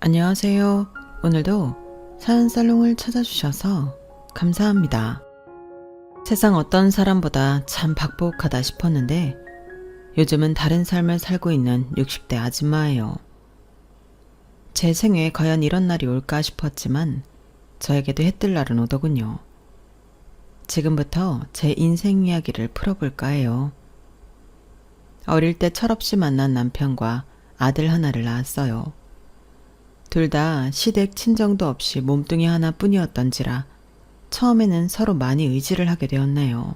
안녕하세요. 오늘도 사연살롱을 찾아주셔서 감사합니다. 세상 어떤 사람보다 참 박복하다 싶었는데 요즘은 다른 삶을 살고 있는 60대 아줌마예요. 제 생에 과연 이런 날이 올까 싶었지만 저에게도 해뜰 날은 오더군요. 지금부터 제 인생 이야기를 풀어볼까 해요. 어릴 때 철없이 만난 남편과 아들 하나를 낳았어요. 둘 다 시댁 친정도 없이 몸뚱이 하나뿐이었던지라 처음에는 서로 많이 의지를 하게 되었네요.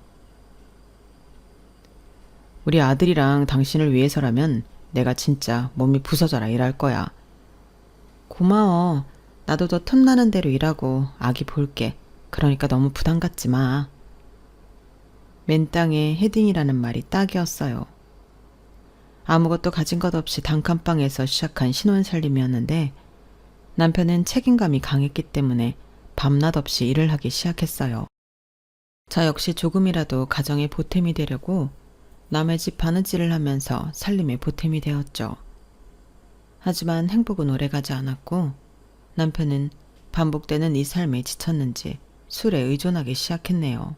우리 아들이랑 당신을 위해서라면 내가 진짜 몸이 부서져라 일할 거야. 고마워. 나도 더 틈나는 대로 일하고 아기 볼게. 그러니까 너무 부담 갖지 마. 맨땅에 헤딩이라는 말이 딱이었어요. 아무것도 가진 것 없이 단칸방에서 시작한 신혼살림이었는데 남편은 책임감이 강했기 때문에 밤낮 없이 일을 하기 시작했어요. 저 역시 조금이라도 가정의 보탬이 되려고 남의 집 바느질을 하면서 살림의 보탬이 되었죠. 하지만 행복은 오래가지 않았고 남편은 반복되는 이 삶에 지쳤는지 술에 의존하기 시작했네요.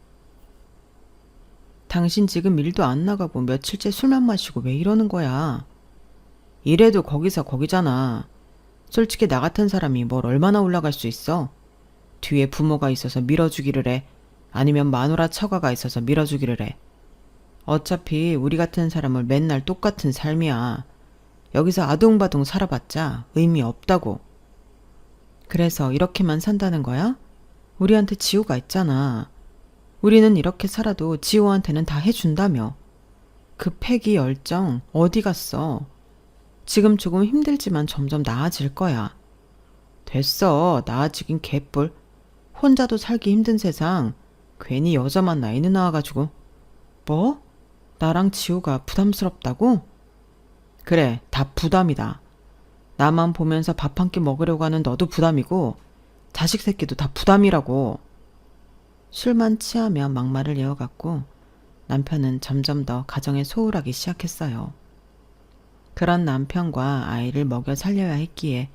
당신 지금 일도 안 나가고 며칠째 술만 마시고 왜 이러는 거야? 이래도 거기서 거기잖아. 솔직히 나 같은 사람이 뭘 얼마나 올라갈 수 있어? 뒤에 부모가 있어서 밀어주기를 해. 아니면 마누라 처가가 있어서 밀어주기를 해. 어차피 우리 같은 사람을 맨날 똑같은 삶이야. 여기서 아둥바둥 살아봤자 의미 없다고. 그래서 이렇게만 산다는 거야? 우리한테 지호가 있잖아. 우리는 이렇게 살아도 지호한테는 다 해준다며. 그 패기 열정 어디 갔어? 지금 조금 힘들지만 점점 나아질 거야. 됐어. 나아지긴 개뿔. 혼자도 살기 힘든 세상 괜히 여자만 나이는 나와가지고. 뭐? 나랑 지호가 부담스럽다고? 그래, 다 부담이다. 나만 보면서 밥 한 끼 먹으려고 하는 너도 부담이고 자식 새끼도 다 부담이라고. 술만 취하며 막말을 이어갔고 남편은 점점 더 가정에 소홀하기 시작했어요. 그런 남편과 아이를 먹여 살려야 했기에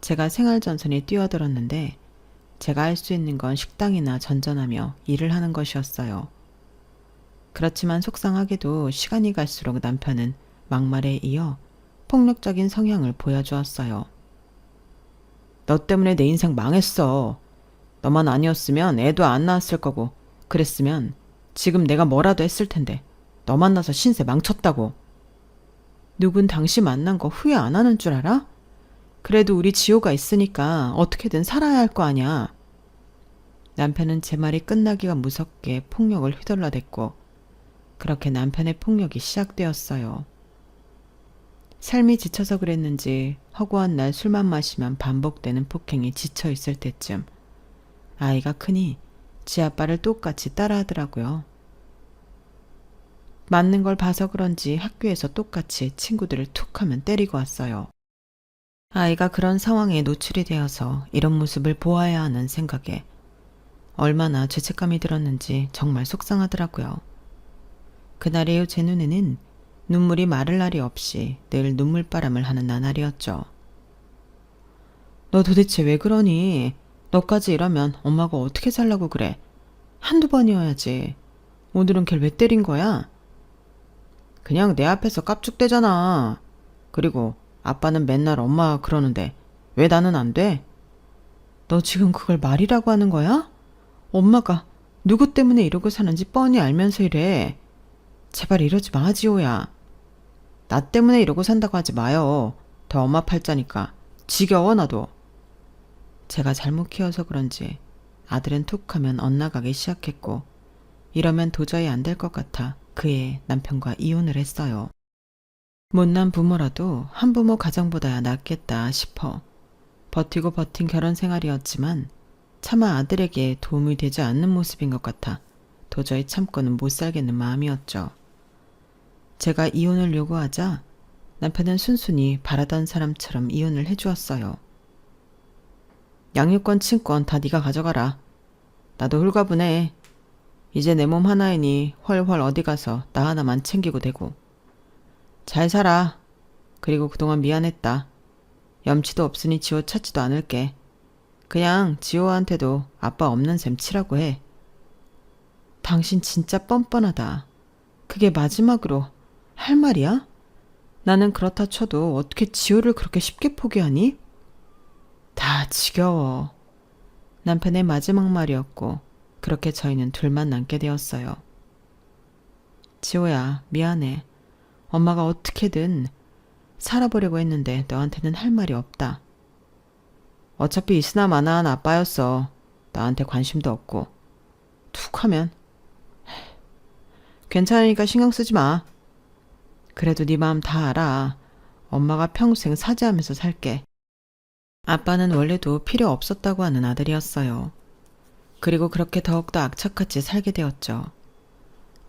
제가 생활전선에 뛰어들었는데 제가 할 수 있는 건 식당이나 전전하며 일을 하는 것이었어요. 그렇지만 속상하게도 시간이 갈수록 남편은 막말에 이어 폭력적인 성향을 보여주었어요. 너 때문에 내 인생 망했어. 너만 아니었으면 애도 안 낳았을 거고 그랬으면 지금 내가 뭐라도 했을 텐데 너 만나서 신세 망쳤다고. 누군 당신 만난 거 후회 안 하는 줄 알아? 그래도 우리 지호가 있으니까 어떻게든 살아야 할 거 아냐. 남편은 제 말이 끝나기가 무섭게 폭력을 휘둘러댔고 그렇게 남편의 폭력이 시작되었어요. 삶이 지쳐서 그랬는지 허구한 날 술만 마시면 반복되는 폭행이 지쳐 있을 때쯤 아이가 크니 지 아빠를 똑같이 따라하더라고요. 맞는 걸 봐서 그런지 학교에서 똑같이 친구들을 툭 하면 때리고 왔어요. 아이가 그런 상황에 노출이 되어서 이런 모습을 보아야 하는 생각에 얼마나 죄책감이 들었는지 정말 속상하더라고요. 그날 이후 제 눈에는 눈물이 마를 날이 없이 늘 눈물바람을 하는 나날이었죠. 너 도대체 왜 그러니? 너까지 이러면 엄마가 어떻게 살라고 그래? 한두 번이어야지. 오늘은 걔를 왜 때린 거야? 그냥 내 앞에서 깝죽대잖아. 그리고 아빠는 맨날 엄마가 그러는데 왜 나는 안 돼? 너 지금 그걸 말이라고 하는 거야? 엄마가 누구 때문에 이러고 사는지 뻔히 알면서 이래. 제발 이러지 마, 지호야. 나 때문에 이러고 산다고 하지 마요. 더 엄마 팔자니까. 지겨워 나도. 제가 잘못 키워서 그런지 아들은 툭 하면 엇나가기 시작했고 이러면 도저히 안 될 것 같아 그해 남편과 이혼을 했어요. 못난 부모라도 한부모 가정보다야 낫겠다 싶어 버티고 버틴 결혼 생활이었지만 차마 아들에게 도움이 되지 않는 모습인 것 같아 도저히 참고는 못 살겠는 마음이었죠. 제가 이혼을 요구하자 남편은 순순히 바라던 사람처럼 이혼을 해주었어요. 양육권, 친권 다 네가 가져가라. 나도 홀가분해. 이제 내 몸 하나이니 훨훨 어디 가서 나 하나만 챙기고 되고. 잘 살아. 그리고 그동안 미안했다. 염치도 없으니 지호 찾지도 않을게. 그냥 지호한테도 아빠 없는 셈 치라고 해. 당신 진짜 뻔뻔하다. 그게 마지막으로 할 말이야? 나는 그렇다 쳐도 어떻게 지호를 그렇게 쉽게 포기하니? 다 지겨워. 남편의 마지막 말이었고 그렇게 저희는 둘만 남게 되었어요. 지호야, 미안해. 엄마가 어떻게든 살아보려고 했는데 너한테는 할 말이 없다. 어차피 있으나 마나한 아빠였어. 나한테 관심도 없고. 툭 하면 괜찮으니까 신경 쓰지 마. 그래도 네 마음 다 알아. 엄마가 평생 사죄하면서 살게. 아빠는 원래도 필요 없었다고 하는 아들이었어요. 그리고 그렇게 더욱더 악착같이 살게 되었죠.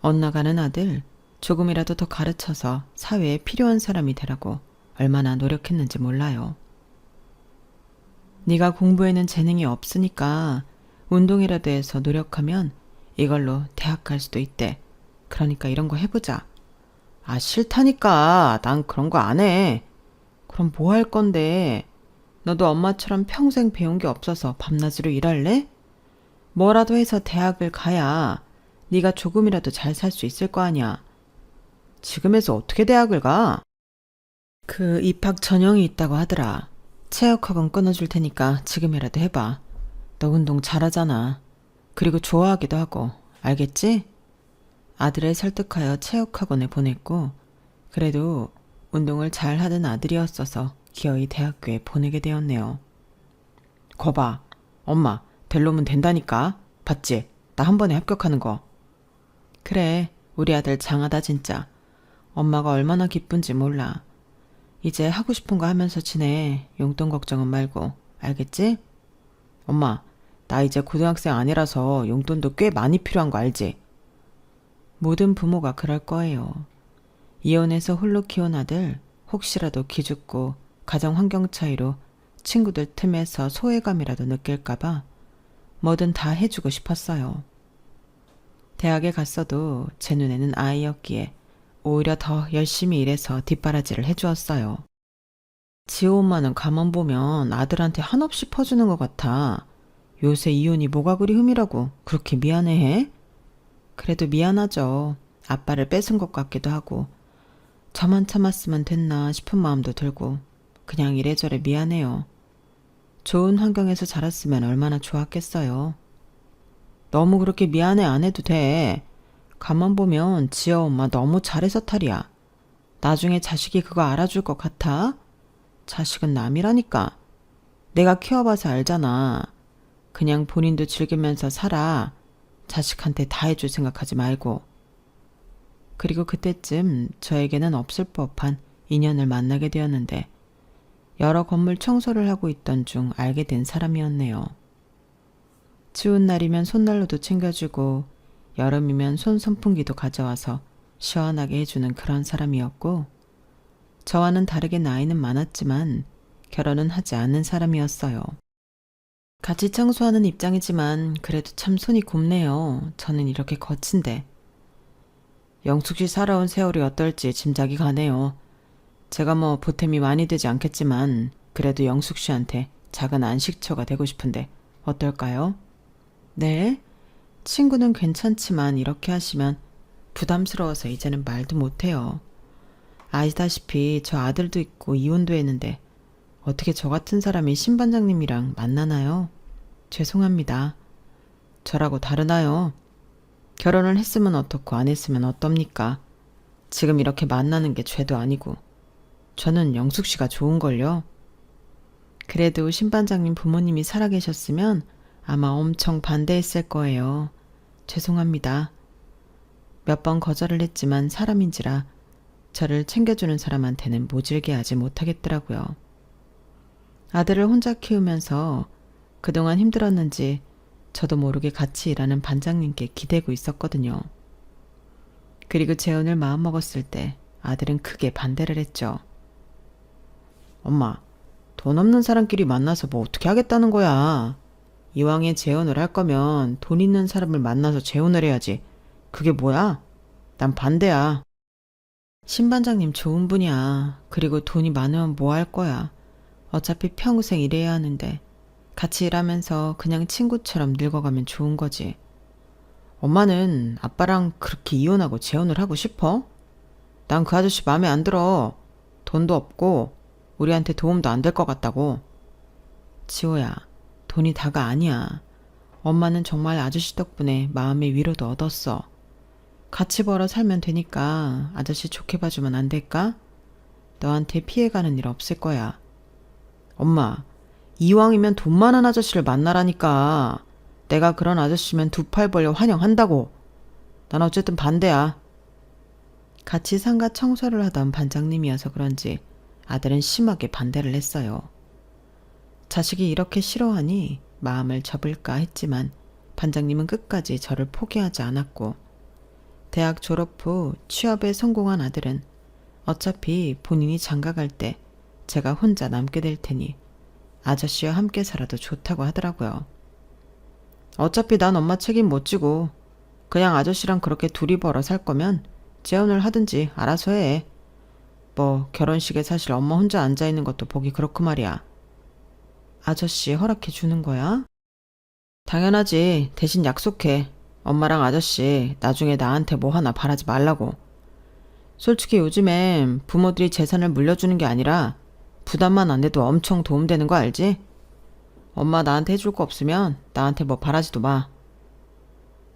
엇나가는 아들, 조금이라도 더 가르쳐서 사회에 필요한 사람이 되라고 얼마나 노력했는지 몰라요. 네가 공부에는 재능이 없으니까 운동이라도 해서 노력하면 이걸로 대학 갈 수도 있대. 그러니까 이런 거 해보자. 아, 싫다니까. 난 그런 거 안 해. 그럼 뭐 할 건데? 너도 엄마처럼 평생 배운 게 없어서 밤낮으로 일할래? 뭐라도 해서 대학을 가야 네가 조금이라도 잘 살 수 있을 거 아니야. 지금에서 어떻게 대학을 가? 그 입학 전형이 있다고 하더라. 체육학원 끊어줄 테니까 지금이라도 해봐. 너 운동 잘하잖아. 그리고 좋아하기도 하고. 알겠지? 아들을 설득하여 체육학원에 보냈고 그래도 운동을 잘하던 아들이었어서 기어이 대학교에 보내게 되었네요. 거봐. 엄마, 될 놈은 된다니까. 봤지? 나 한 번에 합격하는 거. 그래, 우리 아들 장하다 진짜. 엄마가 얼마나 기쁜지 몰라. 이제 하고 싶은 거 하면서 지내. 용돈 걱정은 말고. 알겠지? 엄마, 나 이제 고등학생 아니라서 용돈도 꽤 많이 필요한 거 알지? 모든 부모가 그럴 거예요. 이혼해서 홀로 키운 아들, 혹시라도 기죽고 가정 환경 차이로 친구들 틈에서 소외감이라도 느낄까봐 뭐든 다 해주고 싶었어요. 대학에 갔어도 제 눈에는 아이였기에 오히려 더 열심히 일해서 뒷바라지를 해주었어요. 지호 엄마는 가만 보면 아들한테 한없이 퍼주는 것 같아. 요새 이혼이 뭐가 그리 흠이라고 그렇게 미안해해? 그래도 미안하죠. 아빠를 뺏은 것 같기도 하고 저만 참았으면 됐나 싶은 마음도 들고 그냥 이래저래 미안해요. 좋은 환경에서 자랐으면 얼마나 좋았겠어요. 너무 그렇게 미안해 안 해도 돼. 가만 보면 지호 엄마 너무 잘해서 탈이야. 나중에 자식이 그거 알아줄 것 같아? 자식은 남이라니까. 내가 키워봐서 알잖아. 그냥 본인도 즐기면서 살아. 자식한테 다 해줄 생각하지 말고. 그리고 그때쯤 저에게는 없을 법한 인연을 만나게 되었는데 여러 건물 청소를 하고 있던 중 알게 된 사람이었네요. 추운 날이면 손난로도 챙겨주고 여름이면 손 선풍기도 가져와서 시원하게 해주는 그런 사람이었고 저와는 다르게 나이는 많았지만 결혼은 하지 않은 사람이었어요. 같이 청소하는 입장이지만 그래도 참 손이 곱네요. 저는 이렇게 거친데. 영숙 씨 살아온 세월이 어떨지 짐작이 가네요. 제가 뭐 보탬이 많이 되지 않겠지만 그래도 영숙 씨한테 작은 안식처가 되고 싶은데 어떨까요? 네? 친구는 괜찮지만 이렇게 하시면 부담스러워서 이제는 말도 못해요. 아시다시피 저 아들도 있고 이혼도 했는데 어떻게 저 같은 사람이 신반장님이랑 만나나요? 죄송합니다. 저라고 다르나요? 결혼을 했으면 어떻고 안 했으면 어떻습니까? 지금 이렇게 만나는 게 죄도 아니고 저는 영숙 씨가 좋은걸요. 그래도 신반장님 부모님이 살아계셨으면 아마 엄청 반대했을 거예요. 죄송합니다. 몇 번 거절을 했지만 사람인지라 저를 챙겨주는 사람한테는 모질게 하지 못하겠더라고요. 아들을 혼자 키우면서 그동안 힘들었는지 저도 모르게 같이 일하는 반장님께 기대고 있었거든요. 그리고 재혼을 마음먹었을 때 아들은 크게 반대를 했죠. 엄마, 돈 없는 사람끼리 만나서 뭐 어떻게 하겠다는 거야. 이왕에 재혼을 할 거면 돈 있는 사람을 만나서 재혼을 해야지. 그게 뭐야? 난 반대야. 신반장님 좋은 분이야. 그리고 돈이 많으면 뭐 할 거야. 어차피 평생 일해야 하는데 같이 일하면서 그냥 친구처럼 늙어가면 좋은 거지. 엄마는 아빠랑 그렇게 이혼하고 재혼을 하고 싶어? 난 그 아저씨 마음에 안 들어. 돈도 없고 우리한테 도움도 안 될 것 같다고. 지호야, 돈이 다가 아니야. 엄마는 정말 아저씨 덕분에 마음의 위로도 얻었어. 같이 벌어 살면 되니까 아저씨 좋게 봐주면 안 될까? 너한테 피해가는 일 없을 거야. 엄마, 이왕이면 돈 많은 아저씨를 만나라니까. 내가 그런 아저씨면 두 팔 벌려 환영한다고. 난 어쨌든 반대야. 같이 상가 청소를 하던 반장님이어서 그런지 아들은 심하게 반대를 했어요. 자식이 이렇게 싫어하니 마음을 접을까 했지만 반장님은 끝까지 저를 포기하지 않았고, 대학 졸업 후 취업에 성공한 아들은 어차피 본인이 장가갈 때 제가 혼자 남게 될 테니 아저씨와 함께 살아도 좋다고 하더라고요. 어차피 난 엄마 책임 못 지고 그냥 아저씨랑 그렇게 둘이 벌어 살 거면 재혼을 하든지 알아서 해. 뭐 결혼식에 사실 엄마 혼자 앉아있는 것도 보기 그렇고 말이야. 아저씨 허락해 주는 거야? 당연하지. 대신 약속해. 엄마랑 아저씨 나중에 나한테 뭐 하나 바라지 말라고. 솔직히 요즘엔 부모들이 재산을 물려주는 게 아니라 부담만 안 돼도 엄청 도움되는 거 알지? 엄마 나한테 해줄 거 없으면 나한테 뭐 바라지도 마.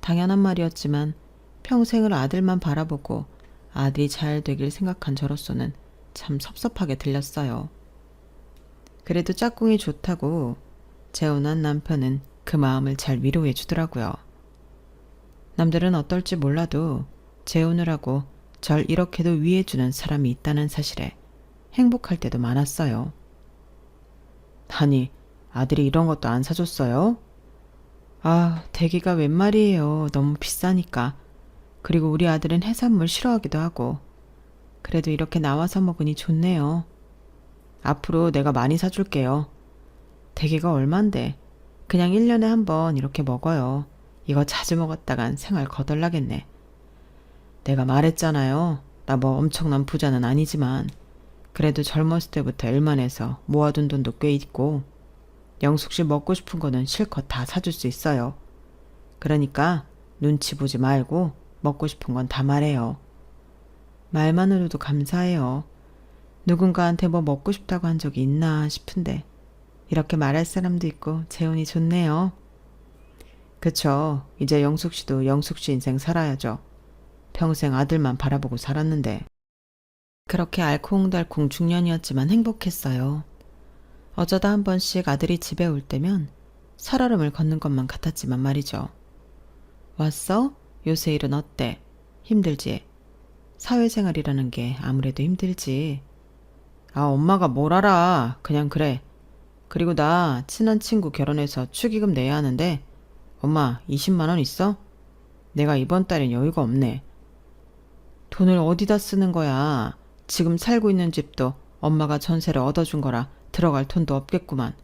당연한 말이었지만 평생을 아들만 바라보고 아들이 잘 되길 생각한 저로서는 참 섭섭하게 들렸어요. 그래도 짝꿍이 좋다고 재혼한 남편은 그 마음을 잘 위로해 주더라고요. 남들은 어떨지 몰라도 재혼을 하고 절 이렇게도 위해주는 사람이 있다는 사실에 행복할 때도 많았어요. 아니, 아들이 이런 것도 안 사줬어요? 아, 대기가 웬 말이에요. 너무 비싸니까. 그리고 우리 아들은 해산물 싫어하기도 하고. 그래도 이렇게 나와서 먹으니 좋네요. 앞으로 내가 많이 사줄게요. 대게가 얼만데 그냥 1년에 한 번 이렇게 먹어요. 이거 자주 먹었다간 생활 거덜나겠네. 내가 말했잖아요. 나 뭐 엄청난 부자는 아니지만 그래도 젊었을 때부터 일만 해서 모아둔 돈도 꽤 있고 영숙씨 먹고 싶은 거는 실컷 다 사줄 수 있어요. 그러니까 눈치 보지 말고 먹고 싶은 건 다 말해요. 말만으로도 감사해요. 누군가한테 뭐 먹고 싶다고 한 적이 있나 싶은데 이렇게 말할 사람도 있고 재혼이 좋네요. 그쵸. 이제 영숙씨도 영숙씨 인생 살아야죠. 평생 아들만 바라보고 살았는데. 그렇게 알콩달콩 중년이었지만 행복했어요. 어쩌다 한 번씩 아들이 집에 올 때면 살얼음을 걷는 것만 같았지만 말이죠. 왔어? 요새 일은 어때? 힘들지? 사회생활이라는 게 아무래도 힘들지. 아, 엄마가 뭘 알아. 그냥 그래. 그리고 나 친한 친구 결혼해서 축의금 내야 하는데 엄마 20만 원 있어? 내가 이번 달엔 여유가 없네. 돈을 어디다 쓰는 거야. 지금 살고 있는 집도 엄마가 전세를 얻어준 거라 들어갈 돈도 없겠구만.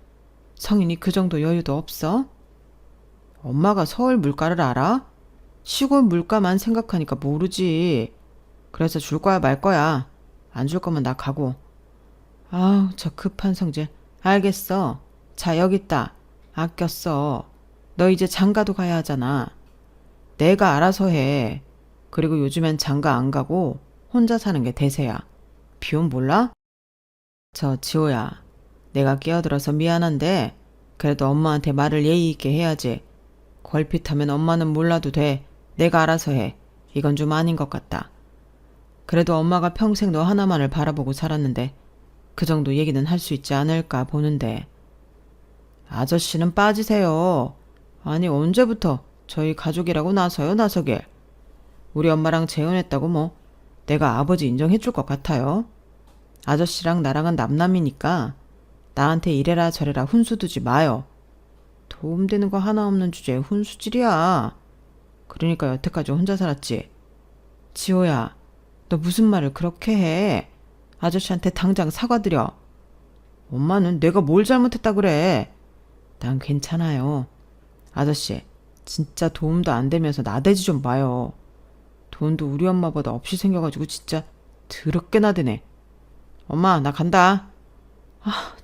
성인이 그 정도 여유도 없어? 엄마가 서울 물가를 알아? 시골 물가만 생각하니까 모르지. 그래서 줄 거야 말 거야. 안 줄 거면 나 가고. 아우, 저 급한 성질. 알겠어. 자, 여기 있다. 아꼈어. 너 이제 장가도 가야 하잖아. 내가 알아서 해. 그리고 요즘엔 장가 안 가고 혼자 사는 게 대세야. 비용 몰라? 저 지호야. 내가 끼어들어서 미안한데 그래도 엄마한테 말을 예의 있게 해야지. 걸핏하면 엄마는 몰라도 돼. 내가 알아서 해. 이건 좀 아닌 것 같다. 그래도 엄마가 평생 너 하나만을 바라보고 살았는데 그 정도 얘기는 할 수 있지 않을까 보는데. 아저씨는 빠지세요. 아니 언제부터 저희 가족이라고 나서요 나서길. 우리 엄마랑 재혼했다고 뭐 내가 아버지 인정해 줄 것 같아요. 아저씨랑 나랑은 남남이니까 나한테 이래라 저래라 훈수 두지 마요. 도움되는 거 하나 없는 주제에 훈수질이야. 그러니까 여태까지 혼자 살았지. 지호야, 너 무슨 말을 그렇게 해. 아저씨한테 당장 사과드려. 엄마는 내가 뭘 잘못했다 그래. 난 괜찮아요. 아저씨, 진짜 도움도 안 되면서 나대지 좀 마요. 돈도 우리 엄마보다 없이 생겨가지고 진짜 더럽게 나대네. 엄마, 나 간다.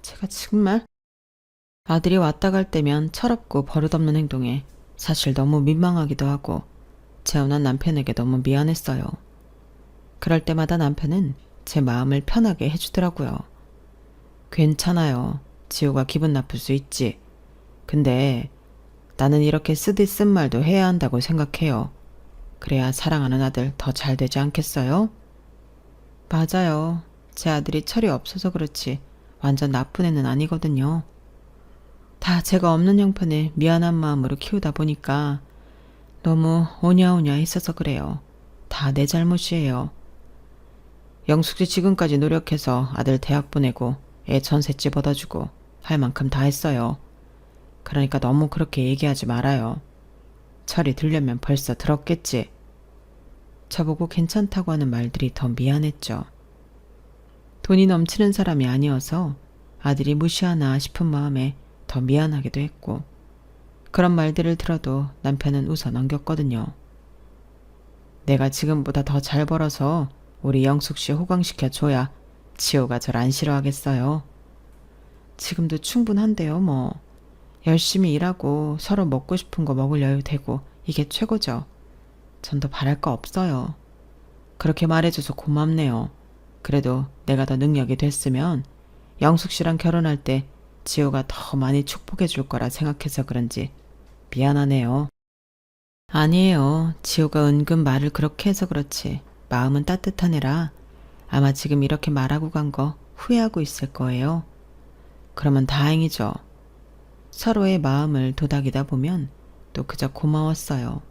제가 정말. 아들이 왔다 갈 때면 철없고 버릇없는 행동에 사실 너무 민망하기도 하고 재혼한 남편에게 너무 미안했어요. 그럴 때마다 남편은 제 마음을 편하게 해주더라고요. 괜찮아요. 지호가 기분 나쁠 수 있지. 근데 나는 이렇게 쓰디 쓴 말도 해야 한다고 생각해요. 그래야 사랑하는 아들 더 잘 되지 않겠어요? 맞아요. 제 아들이 철이 없어서 그렇지 완전 나쁜 애는 아니거든요. 다 제가 없는 형편을 미안한 마음으로 키우다 보니까 너무 오냐오냐 했어서 그래요. 다 내 잘못이에요. 영숙씨 지금까지 노력해서 아들 대학 보내고 애 전셋집 얻어주고 할 만큼 다 했어요. 그러니까 너무 그렇게 얘기하지 말아요. 철이 들려면 벌써 들었겠지. 저보고 괜찮다고 하는 말들이 더 미안했죠. 돈이 넘치는 사람이 아니어서 아들이 무시하나 싶은 마음에 더 미안하기도 했고 그런 말들을 들어도 남편은 웃어 넘겼거든요. 내가 지금보다 더 잘 벌어서 우리 영숙씨 호강시켜줘야 지호가 절 안 싫어하겠어요. 지금도 충분한데요 뭐. 열심히 일하고 서로 먹고 싶은 거 먹을 여유 되고 이게 최고죠. 전 더 바랄 거 없어요. 그렇게 말해줘서 고맙네요. 그래도 내가 더 능력이 됐으면 영숙씨랑 결혼할 때 지호가 더 많이 축복해 줄 거라 생각해서 그런지 미안하네요. 아니에요. 지호가 은근 말을 그렇게 해서 그렇지 마음은 따뜻한 애라 아마 지금 이렇게 말하고 간 거 후회하고 있을 거예요. 그러면 다행이죠. 서로의 마음을 도닥이다 보면 또 그저 고마웠어요.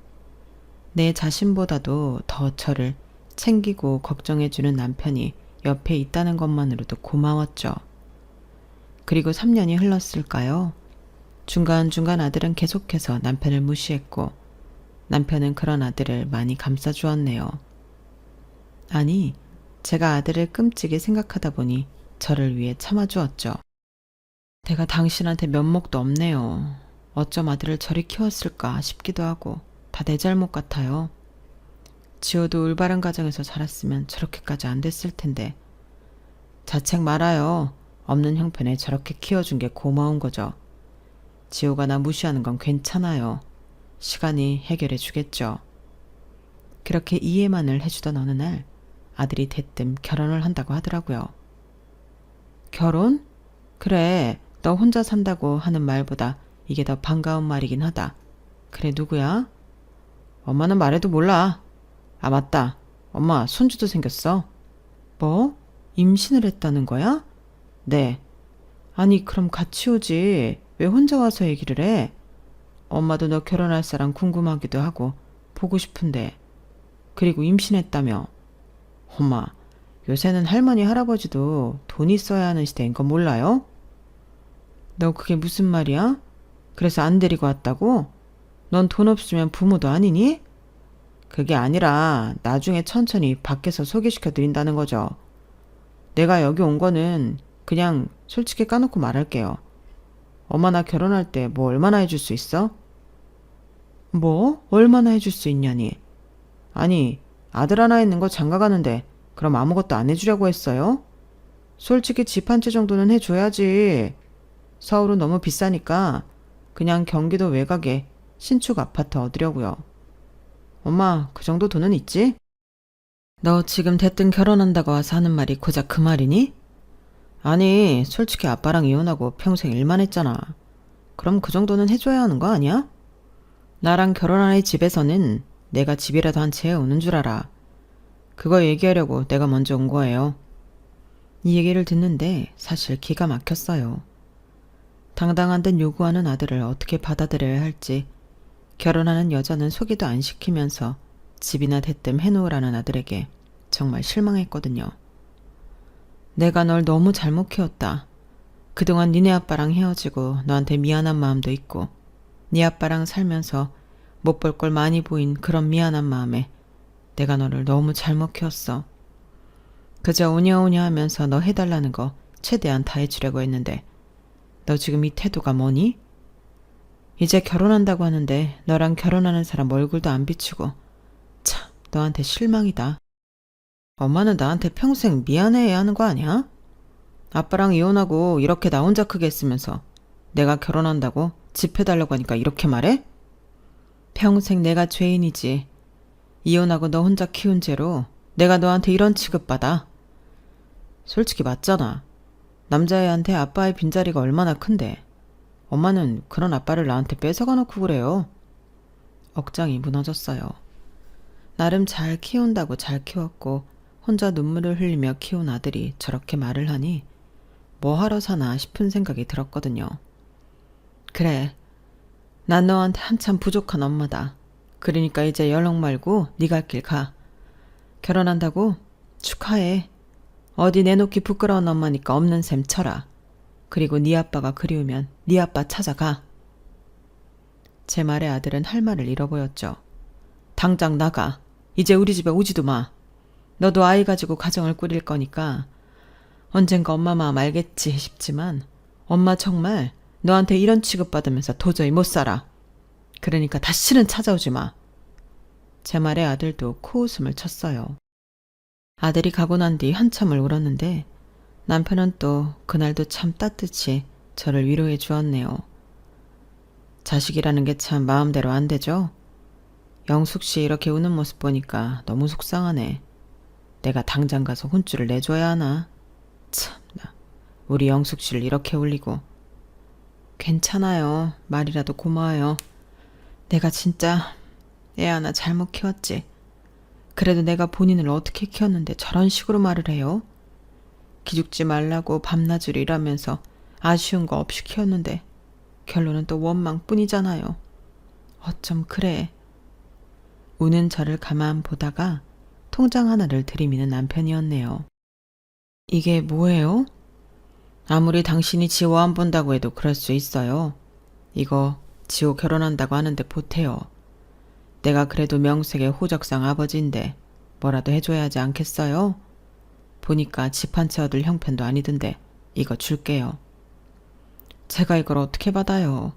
내 자신보다도 더 저를 챙기고 걱정해주는 남편이 옆에 있다는 것만으로도 고마웠죠. 그리고 3년이 흘렀을까요? 중간중간 아들은 계속해서 남편을 무시했고 남편은 그런 아들을 많이 감싸주었네요. 아니, 제가 아들을 끔찍이 생각하다 보니 저를 위해 참아주었죠. 내가 당신한테 면목도 없네요. 어쩜 아들을 저리 키웠을까 싶기도 하고 다 내 잘못 같아요. 지호도 올바른 가정에서 자랐으면 저렇게까지 안 됐을 텐데. 자책 말아요. 없는 형편에 저렇게 키워준 게 고마운 거죠. 지호가 나 무시하는 건 괜찮아요. 시간이 해결해 주겠죠. 그렇게 이해만을 해주던 어느 날 아들이 대뜸 결혼을 한다고 하더라고요. 결혼? 그래, 너 혼자 산다고 하는 말보다 이게 더 반가운 말이긴 하다. 그래, 누구야? 엄마는 말해도 몰라. 아, 맞다. 엄마 손주도 생겼어. 뭐? 임신을 했다는 거야? 네. 아니, 그럼 같이 오지. 왜 혼자 와서 얘기를 해? 엄마도 너 결혼할 사람 궁금하기도 하고 보고 싶은데. 그리고 임신했다며. 엄마, 요새는 할머니 할아버지도 돈이 있어야 하는 시대인 거 몰라요? 너 그게 무슨 말이야? 그래서 안 데리고 왔다고? 넌 돈 없으면 부모도 아니니? 그게 아니라 나중에 천천히 밖에서 소개시켜 드린다는 거죠. 내가 여기 온 거는 그냥 솔직히 까놓고 말할게요. 엄마 나 결혼할 때 뭐 얼마나 해줄 수 있어? 뭐? 얼마나 해줄 수 있냐니? 아니, 아들 하나 있는 거 장가가는데 그럼 아무것도 안 해주려고 했어요? 솔직히 집 한 채 정도는 해줘야지. 서울은 너무 비싸니까 그냥 경기도 외곽에 신축 아파트 얻으려고요. 엄마, 그 정도 돈은 있지? 너 지금 대뜸 결혼한다고 와서 하는 말이 고작 그 말이니? 아니, 솔직히 아빠랑 이혼하고 평생 일만 했잖아. 그럼 그 정도는 해줘야 하는 거 아니야? 나랑 결혼한 애 집에서는 내가 집이라도 한 채 오는 줄 알아. 그거 얘기하려고 내가 먼저 온 거예요. 이 얘기를 듣는데 사실 기가 막혔어요. 당당한 듯 요구하는 아들을 어떻게 받아들여야 할지, 결혼하는 여자는 소개도 안 시키면서 집이나 대뜸 해놓으라는 아들에게 정말 실망했거든요. 내가 널 너무 잘못 키웠다. 그동안 니네 아빠랑 헤어지고 너한테 미안한 마음도 있고 네 아빠랑 살면서 못 볼 걸 많이 보인 그런 미안한 마음에 내가 너를 너무 잘못 키웠어. 그저 오냐오냐 하면서 너 해달라는 거 최대한 다 해주려고 했는데 너 지금 이 태도가 뭐니? 이제 결혼한다고 하는데 너랑 결혼하는 사람 얼굴도 안 비추고 참 너한테 실망이다. 엄마는 나한테 평생 미안해해야 하는 거 아니야? 아빠랑 이혼하고 이렇게 나 혼자 크게 했으면서 내가 결혼한다고 집 해달라고 하니까 이렇게 말해? 평생 내가 죄인이지. 이혼하고 너 혼자 키운 죄로 내가 너한테 이런 취급받아. 솔직히 맞잖아. 남자애한테 아빠의 빈자리가 얼마나 큰데 엄마는 그런 아빠를 나한테 뺏어가 놓고 그래요. 억장이 무너졌어요. 나름 잘 키운다고 잘 키웠고 혼자 눈물을 흘리며 키운 아들이 저렇게 말을 하니 뭐 하러 사나 싶은 생각이 들었거든요. 그래, 난 너한테 한참 부족한 엄마다. 그러니까 이제 연락 말고 네 갈 길 가. 결혼한다고? 축하해. 어디 내놓기 부끄러운 엄마니까 없는 셈 쳐라. 그리고 네 아빠가 그리우면 네 아빠 찾아가. 제 말에 아들은 할 말을 잃어 보였죠. 당장 나가. 이제 우리 집에 오지도 마. 너도 아이 가지고 가정을 꾸릴 거니까 언젠가 엄마 마음 알겠지 싶지만 엄마 정말 너한테 이런 취급받으면서 도저히 못 살아. 그러니까 다시는 찾아오지 마. 제 말에 아들도 코웃음을 쳤어요. 아들이 가고 난 뒤 한참을 울었는데 남편은 또 그날도 참 따뜻이 저를 위로해 주었네요. 자식이라는 게 참 마음대로 안 되죠? 영숙 씨 이렇게 우는 모습 보니까 너무 속상하네. 내가 당장 가서 혼쭐을 내줘야 하나? 참나, 우리 영숙 씨를 이렇게 울리고. 괜찮아요. 말이라도 고마워요. 내가 진짜 애 하나 잘못 키웠지. 그래도 내가 본인을 어떻게 키웠는데 저런 식으로 말을 해요? 기죽지 말라고 밤낮으로 일하면서 아쉬운 거 없이 키웠는데 결론은 또 원망뿐이잖아요. 어쩜 그래. 우는 저를 가만 보다가 통장 하나를 들이미는 남편이었네요. 이게 뭐예요? 아무리 당신이 지호 안 본다고 해도 그럴 수 있어요. 이거 지호 결혼한다고 하는데 보태요. 내가 그래도 명색의 호적상 아버지인데 뭐라도 해줘야 하지 않겠어요? 보니까 집 한 채 얻을 형편도 아니던데 이거 줄게요. 제가 이걸 어떻게 받아요?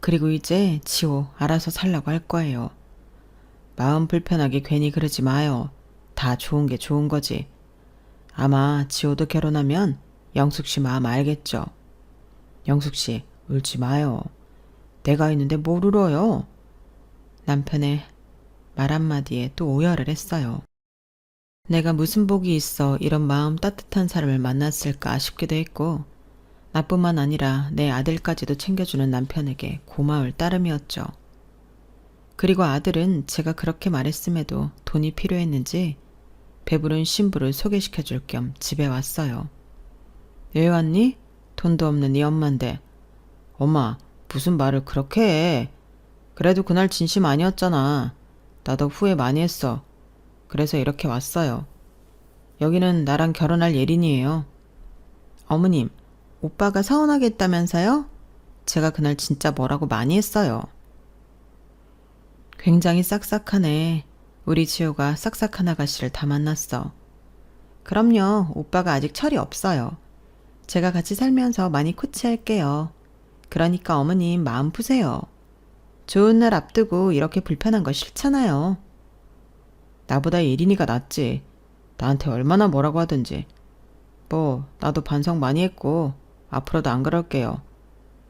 그리고 이제 지호 알아서 살라고 할 거예요. 마음 불편하게 괜히 그러지 마요. 다 좋은 게 좋은 거지. 아마 지호도 결혼하면 영숙 씨 마음 알겠죠? 영숙 씨 울지 마요. 내가 있는데 뭘 울어요? 남편의 말 한마디에 또 오열을 했어요. 내가 무슨 복이 있어 이런 마음 따뜻한 사람을 만났을까 싶기도 했고 나뿐만 아니라 내 아들까지도 챙겨주는 남편에게 고마울 따름이었죠. 그리고 아들은 제가 그렇게 말했음에도 돈이 필요했는지 배부른 신부를 소개시켜줄 겸 집에 왔어요. 왜 왔니? 돈도 없는 네 엄마인데. 엄마, 무슨 말을 그렇게 해. 그래도 그날 진심 아니었잖아. 나도 후회 많이 했어. 그래서 이렇게 왔어요. 여기는 나랑 결혼할 예린이에요. 어머님, 오빠가 서운하게 했다면서요? 제가 그날 진짜 뭐라고 많이 했어요. 굉장히 싹싹하네. 우리 지호가 싹싹한 아가씨를 다 만났어. 그럼요, 오빠가 아직 철이 없어요. 제가 같이 살면서 많이 코치할게요. 그러니까 어머님 마음 푸세요. 좋은 날 앞두고 이렇게 불편한 거 싫잖아요. 나보다 예린이가 낫지. 나한테 얼마나 뭐라고 하든지. 뭐 나도 반성 많이 했고 앞으로도 안 그럴게요.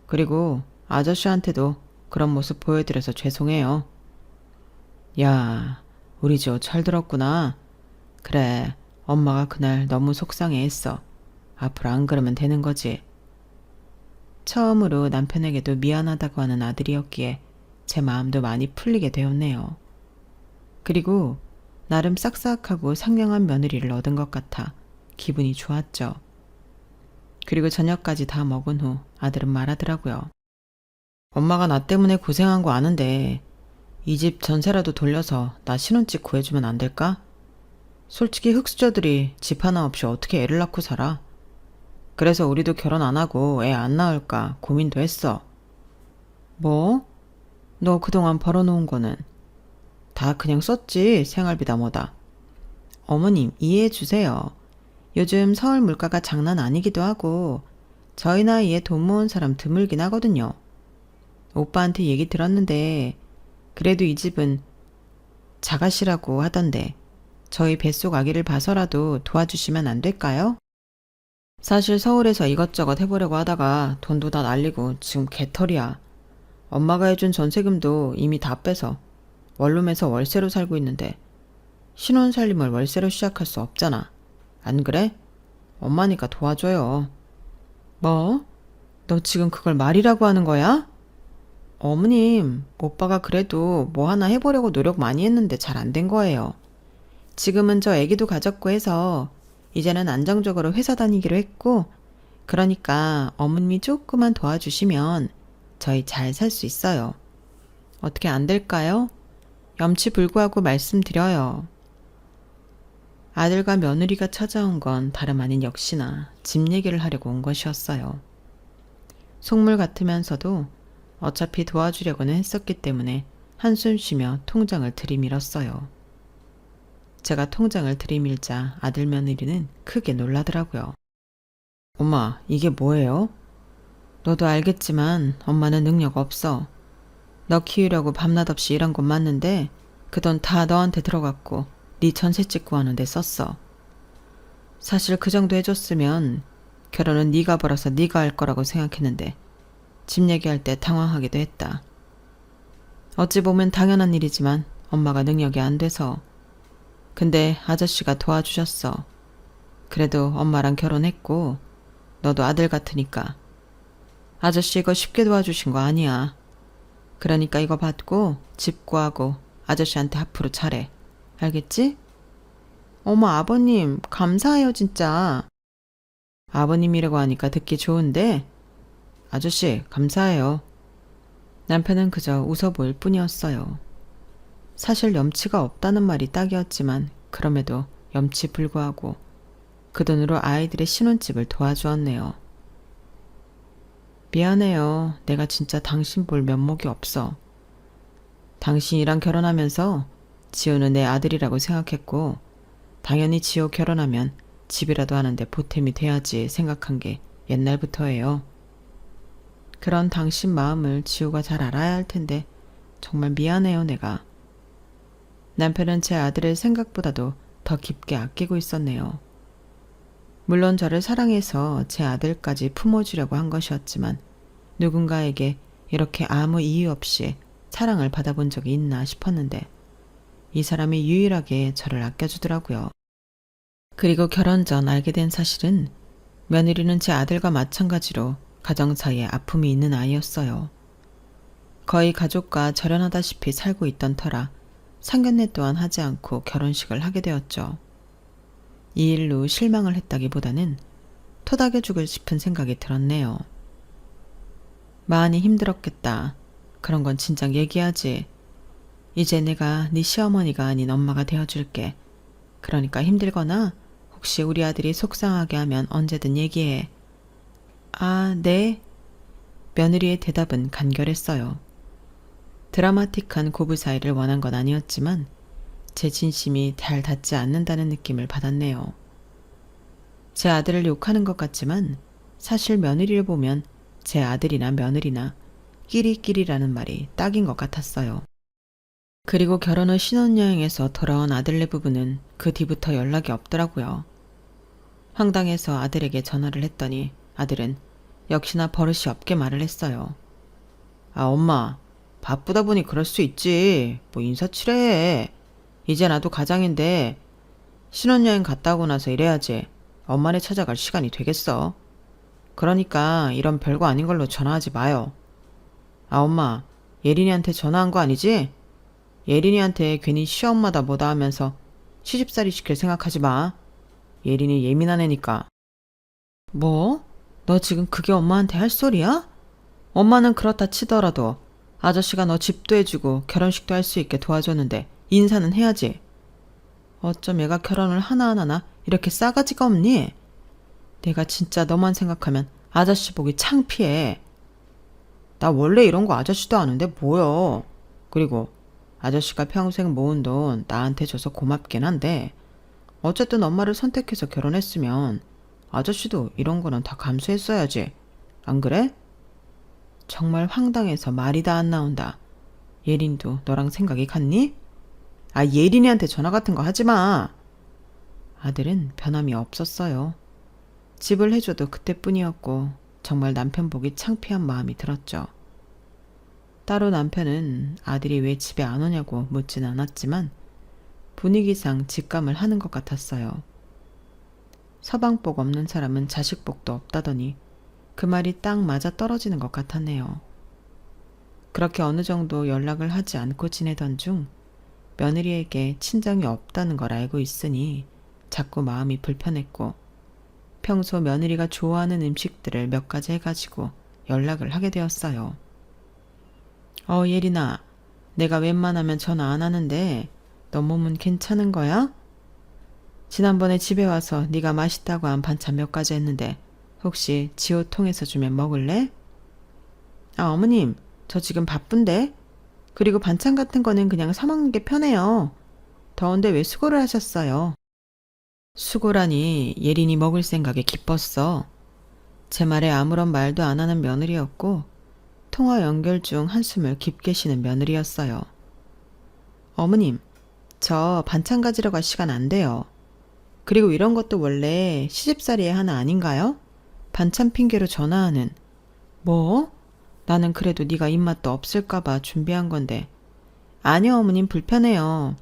그리고 아저씨한테도 그런 모습 보여드려서 죄송해요. 야, 우리 지호 잘 들었구나. 그래, 엄마가 그날 너무 속상해했어. 앞으로 안 그러면 되는 거지. 처음으로 남편에게도 미안하다고 하는 아들이었기에 제 마음도 많이 풀리게 되었네요. 그리고 나름 싹싹하고 상냥한 며느리를 얻은 것 같아 기분이 좋았죠. 그리고 저녁까지 다 먹은 후 아들은 말하더라고요. 엄마가 나 때문에 고생한 거 아는데 이 집 전세라도 돌려서 나 신혼집 구해주면 안 될까? 솔직히 흙수저들이 집 하나 없이 어떻게 애를 낳고 살아? 그래서 우리도 결혼 안 하고 애 안 낳을까 고민도 했어. 뭐? 너 그동안 벌어놓은 거는? 다 그냥 썼지, 생활비다 뭐다. 어머님, 이해해 주세요. 요즘 서울 물가가 장난 아니기도 하고 저희 나이에 돈 모은 사람 드물긴 하거든요. 오빠한테 얘기 들었는데 그래도 이 집은 자가시라고 하던데 저희 뱃속 아기를 봐서라도 도와주시면 안 될까요? 사실 서울에서 이것저것 해보려고 하다가 돈도 다 날리고 지금 개털이야. 엄마가 해준 전세금도 이미 다 빼서 원룸에서 월세로 살고 있는데 신혼 살림을 월세로 시작할 수 없잖아. 안 그래? 엄마니까 도와줘요. 뭐? 너 지금 그걸 말이라고 하는 거야? 어머님, 오빠가 그래도 뭐 하나 해보려고 노력 많이 했는데 잘 안 된 거예요. 지금은 저 애기도 가졌고 해서 이제는 안정적으로 회사 다니기로 했고, 그러니까 어머님이 조금만 도와주시면 저희 잘 살 수 있어요. 어떻게 안 될까요? 염치불구하고 말씀드려요. 아들과 며느리가 찾아온 건 다름 아닌 역시나 집 얘기를 하려고 온 것이었어요. 속물 같으면서도 어차피 도와주려고는 했었기 때문에 한숨 쉬며 통장을 들이밀었어요. 제가 통장을 들이밀자 아들 며느리는 크게 놀라더라고요. 엄마, 이게 뭐예요? 너도 알겠지만 엄마는 능력 없어. 너 키우려고 밤낮 없이 일한 건 맞는데 그 돈 다 너한테 들어갔고 네 전셋집 구하는 데 썼어. 사실 그 정도 해줬으면 결혼은 네가 벌어서 네가 할 거라고 생각했는데 집 얘기할 때 당황하기도 했다. 어찌 보면 당연한 일이지만 엄마가 능력이 안 돼서. 근데 아저씨가 도와주셨어. 그래도 엄마랑 결혼했고 너도 아들 같으니까. 아저씨 이거 쉽게 도와주신 거 아니야. 그러니까 이거 받고 집 구하고 아저씨한테 앞으로 잘해. 알겠지? 어머 아버님 감사해요 진짜. 아버님이라고 하니까 듣기 좋은데 아저씨 감사해요. 남편은 그저 웃어 보일 뿐이었어요. 사실 염치가 없다는 말이 딱이었지만 그럼에도 염치 불구하고 그 돈으로 아이들의 신혼집을 도와주었네요. 미안해요. 내가 진짜 당신 볼 면목이 없어. 당신이랑 결혼하면서 지호는 내 아들이라고 생각했고 당연히 지호 결혼하면 집이라도 하는데 보탬이 돼야지 생각한 게 옛날부터예요. 그런 당신 마음을 지호가 잘 알아야 할 텐데 정말 미안해요 내가. 남편은 제 아들을 생각보다도 더 깊게 아끼고 있었네요. 물론 저를 사랑해서 제 아들까지 품어주려고 한 것이었지만 누군가에게 이렇게 아무 이유 없이 사랑을 받아본 적이 있나 싶었는데 이 사람이 유일하게 저를 아껴주더라고요. 그리고 결혼 전 알게 된 사실은 며느리는 제 아들과 마찬가지로 가정 사이에 아픔이 있는 아이였어요. 거의 가족과 절연하다시피 살고 있던 터라 상견례 또한 하지 않고 결혼식을 하게 되었죠. 이 일로 실망을 했다기보다는 토닥여 죽을 싶은 생각이 들었네요. 많이 힘들었겠다. 그런 건 진작 얘기하지. 이제 내가 네 시어머니가 아닌 엄마가 되어줄게. 그러니까 힘들거나 혹시 우리 아들이 속상하게 하면 언제든 얘기해. 아, 네. 며느리의 대답은 간결했어요. 드라마틱한 고부 사이를 원한 건 아니었지만 제 진심이 잘 닿지 않는다는 느낌을 받았네요. 제 아들을 욕하는 것 같지만 사실 며느리를 보면 제 아들이나 며느리나 끼리끼리라는 말이 딱인 것 같았어요. 그리고 결혼 후 신혼여행에서 돌아온 아들네 부부는 그 뒤부터 연락이 없더라고요. 황당해서 아들에게 전화를 했더니 아들은 역시나 버릇이 없게 말을 했어요. 아 엄마 바쁘다 보니 그럴 수 있지. 뭐 인사치레해. 이제 나도 가장인데 신혼여행 갔다 오고 나서 일해야지. 엄마네 찾아갈 시간이 되겠어. 그러니까 이런 별거 아닌 걸로 전화하지 마요. 아 엄마 예린이한테 전화한 거 아니지? 예린이한테 괜히 시엄마다 뭐다 하면서 시집살이 시킬 생각하지 마. 예린이 예민한 애니까. 뭐? 너 지금 그게 엄마한테 할 소리야? 엄마는 그렇다 치더라도 아저씨가 너 집도 해주고 결혼식도 할 수 있게 도와줬는데 인사는 해야지. 어쩜 얘가 결혼을 하나하나 이렇게 싸가지가 없니? 내가 진짜 너만 생각하면 아저씨 보기 창피해. 나 원래 이런 거 아저씨도 아는데 뭐여. 그리고 아저씨가 평생 모은 돈 나한테 줘서 고맙긴 한데 어쨌든 엄마를 선택해서 결혼했으면 아저씨도 이런 거는 다 감수했어야지. 안 그래? 정말 황당해서 말이 다 안 나온다. 예린도 너랑 생각이 같니? 아 예린이한테 전화 같은 거 하지 마. 아들은 변함이 없었어요. 집을 해줘도 그때뿐이었고 정말 남편 보기 창피한 마음이 들었죠. 따로 남편은 아들이 왜 집에 안 오냐고 묻진 않았지만 분위기상 직감을 하는 것 같았어요. 서방복 없는 사람은 자식복도 없다더니 그 말이 딱 맞아 떨어지는 것 같았네요. 그렇게 어느 정도 연락을 하지 않고 지내던 중 며느리에게 친정이 없다는 걸 알고 있으니 자꾸 마음이 불편했고 평소 며느리가 좋아하는 음식들을 몇 가지 해가지고 연락을 하게 되었어요. 예린아, 내가 웬만하면 전화 안 하는데 너 몸은 괜찮은 거야? 지난번에 집에 와서 네가 맛있다고 한 반찬 몇 가지 했는데 혹시 지호 통해서 주면 먹을래? 어머님, 저 지금 바쁜데? 그리고 반찬 같은 거는 그냥 사 먹는 게 편해요. 더운데 왜 수고를 하셨어요? 수고라니 예린이 먹을 생각에 기뻤어. 제 말에 아무런 말도 안 하는 며느리였고 통화 연결 중 한숨을 깊게 쉬는 며느리였어요. 어머님, 저 반찬 가지러 갈 시간 안 돼요. 그리고 이런 것도 원래 시집살이의 하나 아닌가요? 반찬 핑계로 전화하는. 뭐? 나는 그래도 네가 입맛도 없을까봐 준비한 건데. 아니요, 어머님 불편해요.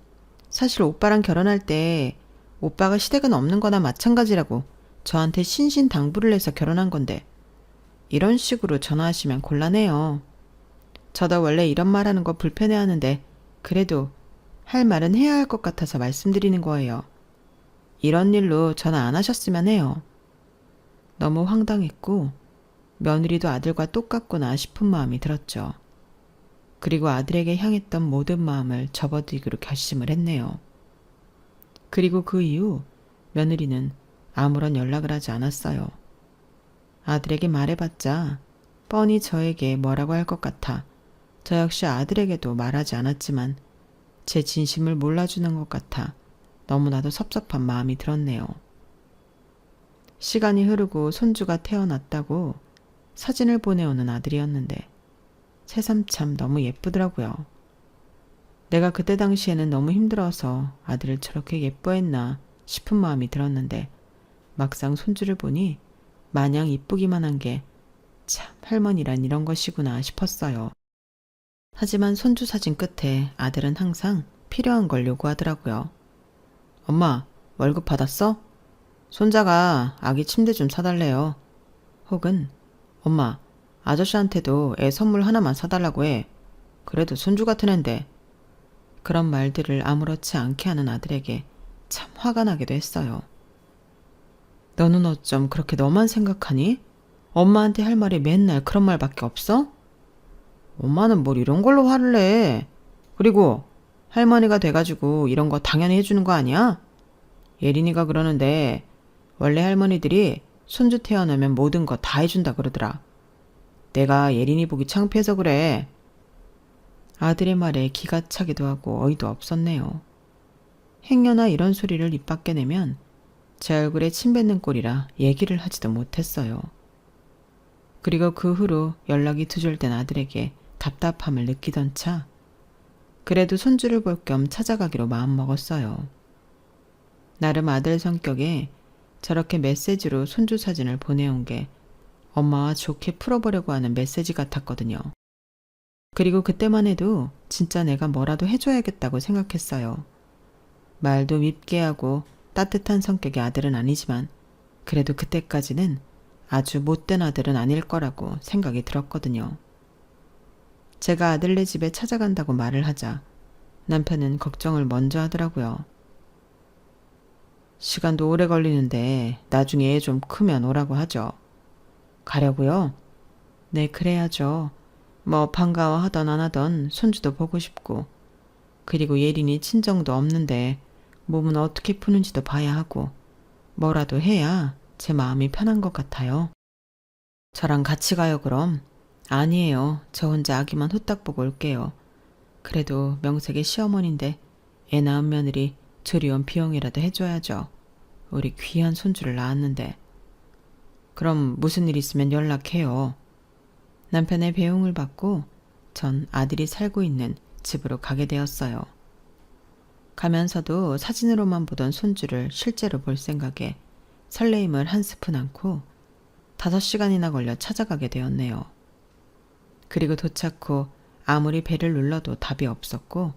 사실 오빠랑 결혼할 때 오빠가 시댁은 없는 거나 마찬가지라고 저한테 신신당부를 해서 결혼한 건데 이런 식으로 전화하시면 곤란해요. 저도 원래 이런 말하는 거 불편해하는데 그래도 할 말은 해야 할 것 같아서 말씀드리는 거예요. 이런 일로 전화 안 하셨으면 해요. 너무 황당했고 며느리도 아들과 똑같구나 싶은 마음이 들었죠. 그리고 아들에게 향했던 모든 마음을 접어들기로 결심을 했네요. 그리고 그 이후 며느리는 아무런 연락을 하지 않았어요. 아들에게 말해봤자 뻔히 저에게 뭐라고 할 것 같아 저 역시 아들에게도 말하지 않았지만 제 진심을 몰라주는 것 같아 너무나도 섭섭한 마음이 들었네요. 시간이 흐르고 손주가 태어났다고 사진을 보내오는 아들이었는데 새삼참 너무 예쁘더라고요. 내가 그때 당시에는 너무 힘들어서 아들을 저렇게 예뻐했나 싶은 마음이 들었는데 막상 손주를 보니 마냥 이쁘기만 한 게 참 할머니란 이런 것이구나 싶었어요. 하지만 손주 사진 끝에 아들은 항상 필요한 걸 요구하더라고요. 엄마, 월급 받았어? 손자가 아기 침대 좀 사달래요. 혹은 엄마, 아저씨한테도 애 선물 하나만 사달라고 해. 그래도 손주 같은 앤데. 그런 말들을 아무렇지 않게 하는 아들에게 참 화가 나기도 했어요. 너는 어쩜 그렇게 너만 생각하니? 엄마한테 할 말이 맨날 그런 말밖에 없어? 엄마는 뭘 이런 걸로 화를 내. 그리고 할머니가 돼가지고 이런 거 당연히 해주는 거 아니야? 예린이가 그러는데 원래 할머니들이 손주 태어나면 모든 거 다 해준다 그러더라. 내가 예린이 보기 창피해서 그래. 아들의 말에 기가 차기도 하고 어이도 없었네요. 행여나 이런 소리를 입 밖에 내면 제 얼굴에 침 뱉는 꼴이라 얘기를 하지도 못했어요. 그리고 그 후로 연락이 두절된 아들에게 답답함을 느끼던 차 그래도 손주를 볼 겸 찾아가기로 마음먹었어요. 나름 아들 성격에 저렇게 메시지로 손주 사진을 보내온 게 엄마와 좋게 풀어보려고 하는 메시지 같았거든요. 그리고 그때만 해도 진짜 내가 뭐라도 해줘야겠다고 생각했어요. 말도 밉게 하고 따뜻한 성격의 아들은 아니지만 그래도 그때까지는 아주 못된 아들은 아닐 거라고 생각이 들었거든요. 제가 아들네 집에 찾아간다고 말을 하자 남편은 걱정을 먼저 하더라고요. 시간도 오래 걸리는데 나중에 애 좀 크면 오라고 하죠. 가려고요? 네, 그래야죠. 뭐 반가워하던 안 하던 손주도 보고 싶고 그리고 예린이 친정도 없는데 몸은 어떻게 푸는지도 봐야 하고 뭐라도 해야 제 마음이 편한 것 같아요. 저랑 같이 가요 그럼? 아니에요. 저 혼자 아기만 후딱 보고 올게요. 그래도 명색의 시어머니인데 애 낳은 며느리 조리원 비용이라도 해줘야죠. 우리 귀한 손주를 낳았는데. 그럼 무슨 일 있으면 연락해요. 남편의 배웅을 받고 전 아들이 살고 있는 집으로 가게 되었어요. 가면서도 사진으로만 보던 손주를 실제로 볼 생각에 설레임을 한 스푼 안고 5시간이나 걸려 찾아가게 되었네요. 그리고 도착 후 아무리 배를 눌러도 답이 없었고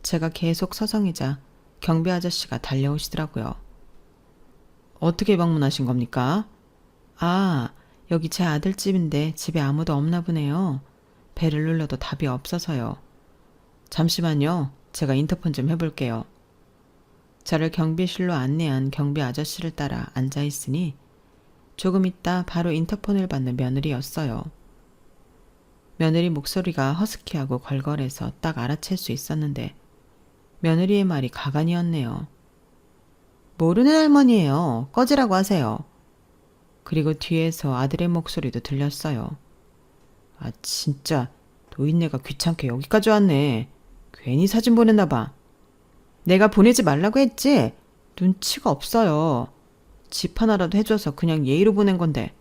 제가 계속 서성이자 경비 아저씨가 달려오시더라고요. 어떻게 방문하신 겁니까? 아, 여기 제 아들 집인데 집에 아무도 없나 보네요. 배를 눌러도 답이 없어서요. 잠시만요. 제가 인터폰 좀 해볼게요. 저를 경비실로 안내한 경비 아저씨를 따라 앉아있으니 조금 있다 바로 인터폰을 받는 며느리였어요. 며느리 목소리가 허스키하고 걸걸해서 딱 알아챌 수 있었는데 며느리의 말이 가관이었네요. 모르는 할머니예요. 꺼지라고 하세요. 그리고 뒤에서 아들의 목소리도 들렸어요. 아 진짜 노인네가 귀찮게 여기까지 왔네. 괜히 사진 보냈나 봐. 내가 보내지 말라고 했지? 눈치가 없어요. 집 하나라도 해줘서 그냥 예의로 보낸 건데.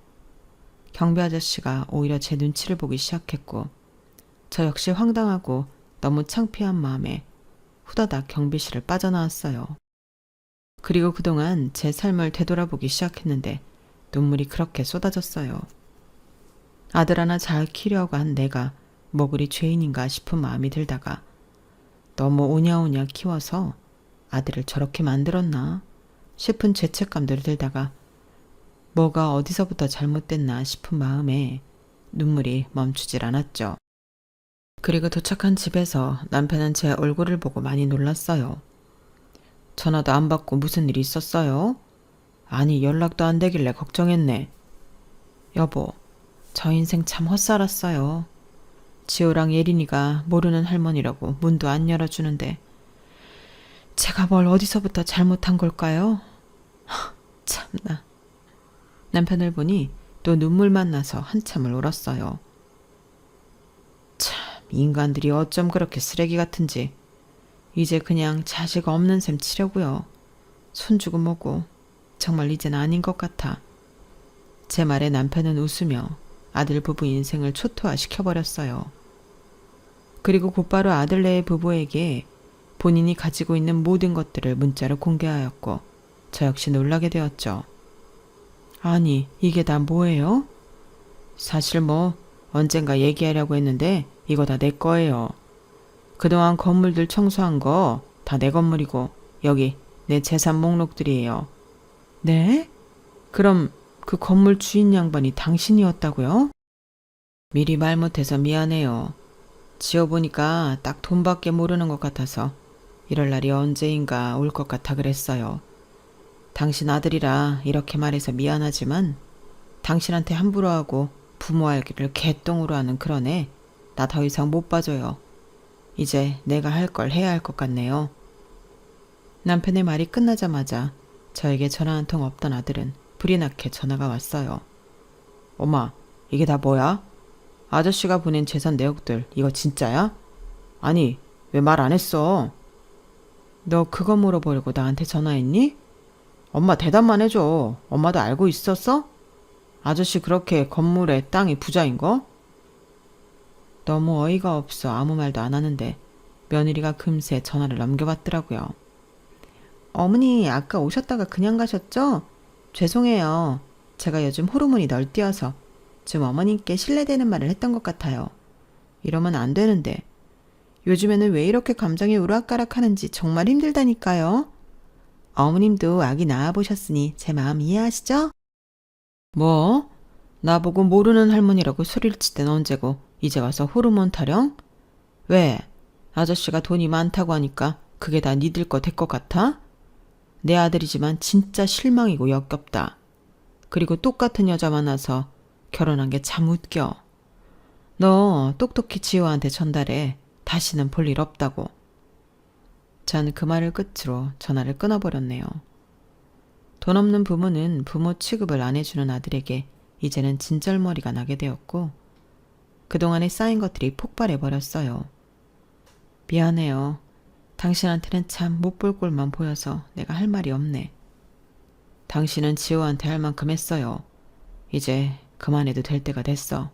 경비 아저씨가 오히려 제 눈치를 보기 시작했고 저 역시 황당하고 너무 창피한 마음에 후다닥 경비실을 빠져나왔어요. 그리고 그동안 제 삶을 되돌아보기 시작했는데 눈물이 그렇게 쏟아졌어요. 아들 하나 잘 키려고 한 내가 뭐 그리 죄인인가 싶은 마음이 들다가 너무 오냐오냐 키워서 아들을 저렇게 만들었나 싶은 죄책감도 들다가 뭐가 어디서부터 잘못됐나 싶은 마음에 눈물이 멈추질 않았죠. 그리고 도착한 집에서 남편은 제 얼굴을 보고 많이 놀랐어요. 전화도 안 받고 무슨 일이 있었어요? 아니 연락도 안 되길래 걱정했네. 여보, 저 인생 참 헛살았어요. 지호랑 예린이가 모르는 할머니라고 문도 안 열어주는데 제가 뭘 어디서부터 잘못한 걸까요? 참나. 남편을 보니 또 눈물만 나서 한참을 울었어요. 참 인간들이 어쩜 그렇게 쓰레기 같은지. 이제 그냥 자식 없는 셈 치려고요. 손주고 뭐고 정말 이젠 아닌 것 같아. 제 말에 남편은 웃으며 아들 부부 인생을 초토화시켜버렸어요. 그리고 곧바로 아들네의 부부에게 본인이 가지고 있는 모든 것들을 문자로 공개하였고 저 역시 놀라게 되었죠. 아니 이게 다 뭐예요? 사실 뭐 언젠가 얘기하려고 했는데 이거 다 내 거예요. 그동안 건물들 청소한 거 다 내 건물이고 여기 내 재산 목록들이에요. 네? 그럼 그 건물 주인 양반이 당신이었다고요? 미리 말 못해서 미안해요. 지어보니까 딱 돈밖에 모르는 것 같아서 이럴 날이 언제인가 올 것 같아 그랬어요. 당신 아들이라 이렇게 말해서 미안하지만 당신한테 함부로 하고 부모 알기를 개똥으로 하는 그런 애 나 더 이상 못 봐줘요. 이제 내가 할 걸 해야 할 것 같네요. 남편의 말이 끝나자마자 저에게 전화 한 통 없던 아들은 불이 나게 전화가 왔어요. 엄마, 이게 다 뭐야? 아저씨가 보낸 재산 내역들 이거 진짜야? 아니, 왜 말 안 했어? 너 그거 물어보려고 나한테 전화했니? 엄마 대답만 해줘. 엄마도 알고 있었어? 아저씨 그렇게 건물에 땅이 부자인 거? 너무 어이가 없어 아무 말도 안 하는데 며느리가 금세 전화를 넘겨받더라고요. 어머니 아까 오셨다가 그냥 가셨죠? 죄송해요. 제가 요즘 호르몬이 널뛰어서 좀 어머님께 실례되는 말을 했던 것 같아요. 이러면 안 되는데 요즘에는 왜 이렇게 감정이 우락가락하는지 정말 힘들다니까요. 어머님도 아기 낳아보셨으니 제 마음 이해하시죠? 뭐? 나보고 모르는 할머니라고 소리를 칠 땐 언제고 이제 와서 호르몬 타령? 왜? 아저씨가 돈이 많다고 하니까 그게 다 니들 거 될 것 같아? 내 아들이지만 진짜 실망이고 역겹다. 그리고 똑같은 여자 만나서 결혼한 게 참 웃겨. 너 똑똑히 지호한테 전달해. 다시는 볼 일 없다고. 전 그 말을 끝으로 전화를 끊어버렸네요. 돈 없는 부모는 부모 취급을 안 해주는 아들에게 이제는 진절머리가 나게 되었고 그동안에 쌓인 것들이 폭발해버렸어요. 미안해요. 당신한테는 참 못 볼 꼴만 보여서 내가 할 말이 없네. 당신은 지호한테 할 만큼 했어요. 이제 그만해도 될 때가 됐어.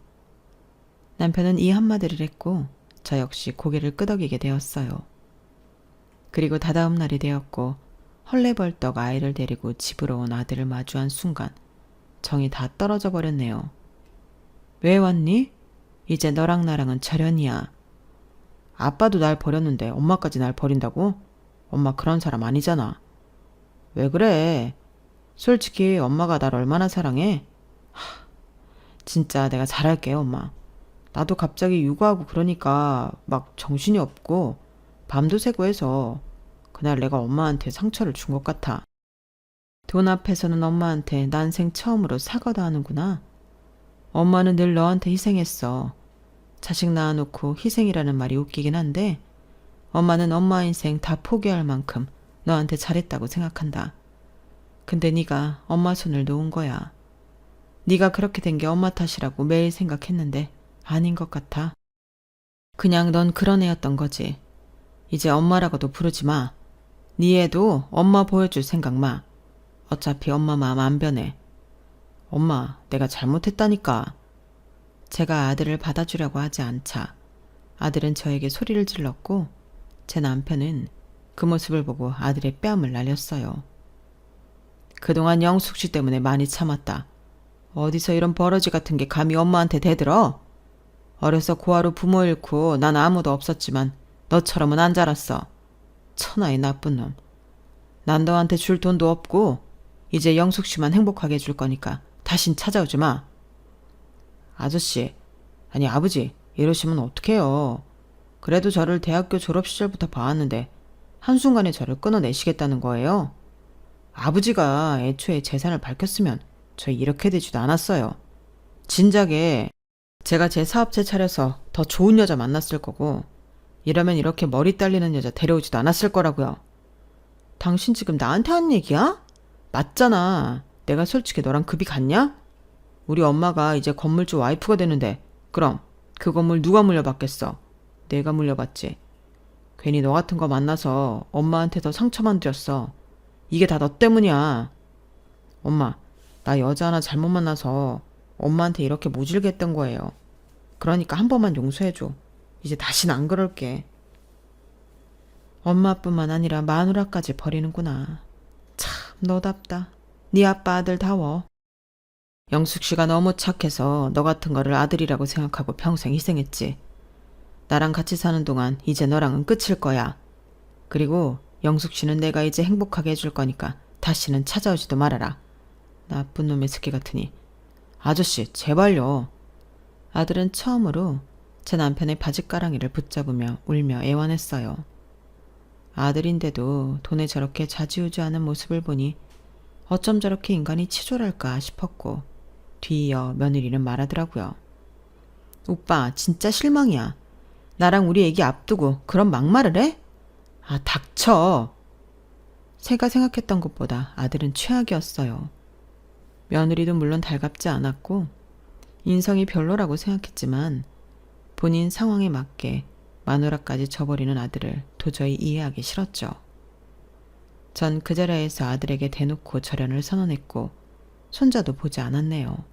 남편은 이 한마디를 했고 저 역시 고개를 끄덕이게 되었어요. 그리고 다다음 날이 되었고 헐레벌떡 아이를 데리고 집으로 온 아들을 마주한 순간 정이 다 떨어져 버렸네요. 왜 왔니? 이제 너랑 나랑은 절연이야. 아빠도 날 버렸는데 엄마까지 날 버린다고? 엄마 그런 사람 아니잖아. 왜 그래? 솔직히 엄마가 날 얼마나 사랑해? 진짜 내가 잘할게, 엄마. 나도 갑자기 육아하고 그러니까 막 정신이 없고 밤도 새고 해서 그날 내가 엄마한테 상처를 준 것 같아. 돈 앞에서는 엄마한테 난생 처음으로 사과도 하는구나. 엄마는 늘 너한테 희생했어. 자식 낳아놓고 희생이라는 말이 웃기긴 한데 엄마는 엄마 인생 다 포기할 만큼 너한테 잘했다고 생각한다. 근데 네가 엄마 손을 놓은 거야. 네가 그렇게 된 게 엄마 탓이라고 매일 생각했는데 아닌 것 같아. 그냥 넌 그런 애였던 거지. 이제 엄마라고도 부르지 마. 네 애도 엄마 보여줄 생각 마. 어차피 엄마 마음 안 변해. 엄마, 내가 잘못했다니까. 제가 아들을 받아주려고 하지 않자 아들은 저에게 소리를 질렀고 제 남편은 그 모습을 보고 아들의 뺨을 날렸어요. 그동안 영숙 씨 때문에 많이 참았다. 어디서 이런 버러지 같은 게 감히 엄마한테 대들어? 어려서 고아로 부모 잃고 난 아무도 없었지만 너처럼은 안 자랐어. 천하의 나쁜 놈. 난 너한테 줄 돈도 없고 이제 영숙 씨만 행복하게 해줄 거니까 다신 찾아오지 마. 아저씨, 아니 아버지, 이러시면 어떡해요. 그래도 저를 대학교 졸업 시절부터 봐왔는데 한순간에 저를 끊어내시겠다는 거예요? 아버지가 애초에 재산을 밝혔으면 저 이렇게 되지도 않았어요. 진작에 제가 제 사업체 차려서 더 좋은 여자 만났을 거고 이러면 이렇게 머리 딸리는 여자 데려오지도 않았을 거라고요. 당신 지금 나한테 한 얘기야? 맞잖아. 내가 솔직히 너랑 급이 같냐? 우리 엄마가 이제 건물주 와이프가 되는데 그럼 그 건물 누가 물려받겠어? 내가 물려받지. 괜히 너 같은 거 만나서 엄마한테 더 상처만 드렸어. 이게 다 너 때문이야. 엄마, 나 여자 하나 잘못 만나서 엄마한테 이렇게 모질게 했던 거예요. 그러니까 한 번만 용서해줘. 이제 다신 안 그럴게. 엄마뿐만 아니라 마누라까지 버리는구나. 참 너답다. 네 아빠 아들다워. 영숙 씨가 너무 착해서 너 같은 거를 아들이라고 생각하고 평생 희생했지. 나랑 같이 사는 동안 이제 너랑은 끝일 거야. 그리고 영숙 씨는 내가 이제 행복하게 해줄 거니까 다시는 찾아오지도 말아라. 나쁜 놈의 새끼 같으니. 아저씨 제발요. 아들은 처음으로 제 남편의 바짓가랑이를 붙잡으며 울며 애원했어요. 아들인데도 돈에 저렇게 좌지우지하는 모습을 보니 어쩜 저렇게 인간이 치졸할까 싶었고 뒤이어 며느리는 말하더라고요. 오빠 진짜 실망이야. 나랑 우리 애기 앞두고 그런 막말을 해? 아 닥쳐. 새가 생각했던 것보다 아들은 최악이었어요. 며느리도 물론 달갑지 않았고 인성이 별로라고 생각했지만 본인 상황에 맞게 마누라까지 져버리는 아들을 도저히 이해하기 싫었죠. 전 그 자리에서 아들에게 대놓고 절연을 선언했고 손자도 보지 않았네요.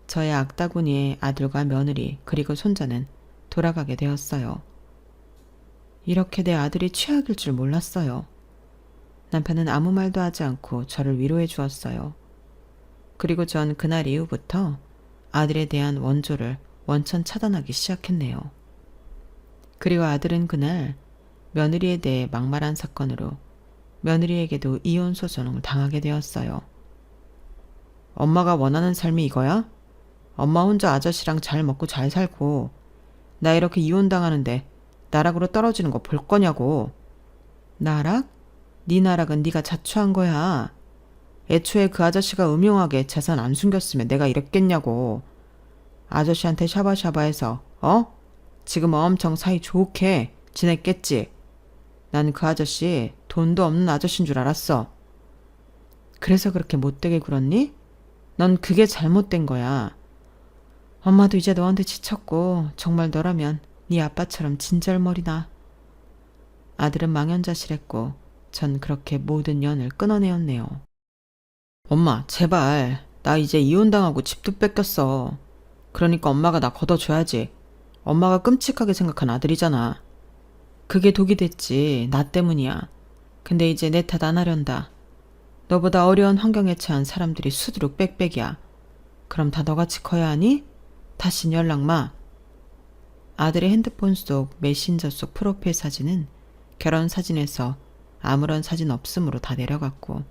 저의 악다구니의 아들과 며느리 그리고 손자는 돌아가게 되었어요. 이렇게 내 아들이 최악일 줄 몰랐어요. 남편은 아무 말도 하지 않고 저를 위로해 주었어요. 그리고 전 그날 이후부터 아들에 대한 원조를 원천 차단하기 시작했네요. 그리고 아들은 그날 며느리에 대해 막말한 사건으로 며느리에게도 이혼 소송을 당하게 되었어요. 엄마가 원하는 삶이 이거야? 엄마 혼자 아저씨랑 잘 먹고 잘 살고 나 이렇게 이혼당하는데 나락으로 떨어지는 거 볼 거냐고. 나락? 네 나락은 네가 자초한 거야. 애초에 그 아저씨가 음흉하게 재산 안 숨겼으면 내가 이랬겠냐고. 아저씨한테 샤바샤바해서 지금 엄청 사이 좋게 지냈겠지. 난 그 아저씨 돈도 없는 아저씨인 줄 알았어. 그래서 그렇게 못되게 굴었니? 넌 그게 잘못된 거야. 엄마도 이제 너한테 지쳤고 정말 너라면 네 아빠처럼 진절머리나. 아들은 망연자실했고 전 그렇게 모든 연을 끊어내었네요. 엄마 제발 나 이제 이혼당하고 집도 뺏겼어. 그러니까 엄마가 나 걷어줘야지. 엄마가 끔찍하게 생각한 아들이잖아. 그게 독이 됐지. 나 때문이야. 근데 이제 내 탓 안 하련다. 너보다 어려운 환경에 처한 사람들이 수두룩 빽빽이야. 그럼 다 너같이 커야 하니? 다신 연락 마. 아들의 핸드폰 속 메신저 속 프로필 사진은 결혼 사진에서 아무런 사진 없음으로 다 내려갔고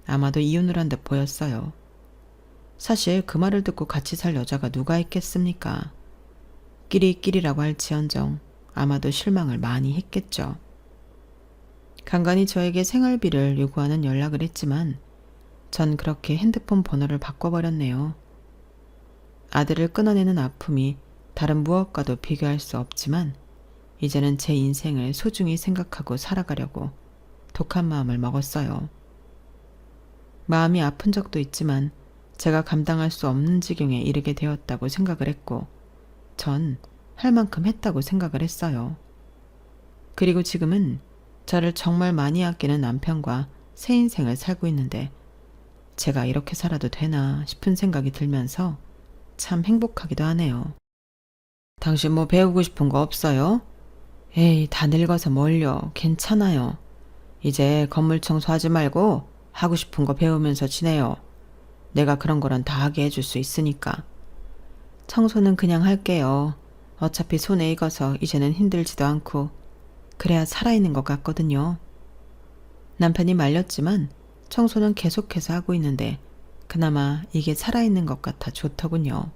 아마도 이혼을 한 듯 보였어요. 사실 그 말을 듣고 같이 살 여자가 누가 있겠습니까? 끼리끼리라고 할지언정 아마도 실망을 많이 했겠죠. 간간히 저에게 생활비를 요구하는 연락을 했지만 전 그렇게 핸드폰 번호를 바꿔버렸네요. 아들을 끊어내는 아픔이 다른 무엇과도 비교할 수 없지만 이제는 제 인생을 소중히 생각하고 살아가려고 독한 마음을 먹었어요. 마음이 아픈 적도 있지만 제가 감당할 수 없는 지경에 이르게 되었다고 생각을 했고 전 할 만큼 했다고 생각을 했어요. 그리고 지금은 저를 정말 많이 아끼는 남편과 새 인생을 살고 있는데 제가 이렇게 살아도 되나 싶은 생각이 들면서 참 행복하기도 하네요. 당신 뭐 배우고 싶은 거 없어요? 에이, 다 늙어서 뭘요. 괜찮아요. 이제 건물 청소하지 말고 하고 싶은 거 배우면서 지내요. 내가 그런 거란 다 하게 해줄 수 있으니까. 청소는 그냥 할게요. 어차피 손에 익어서 이제는 힘들지도 않고 그래야 살아있는 것 같거든요. 남편이 말렸지만 청소는 계속해서 하고 있는데 그나마 이게 살아있는 것 같아 좋더군요.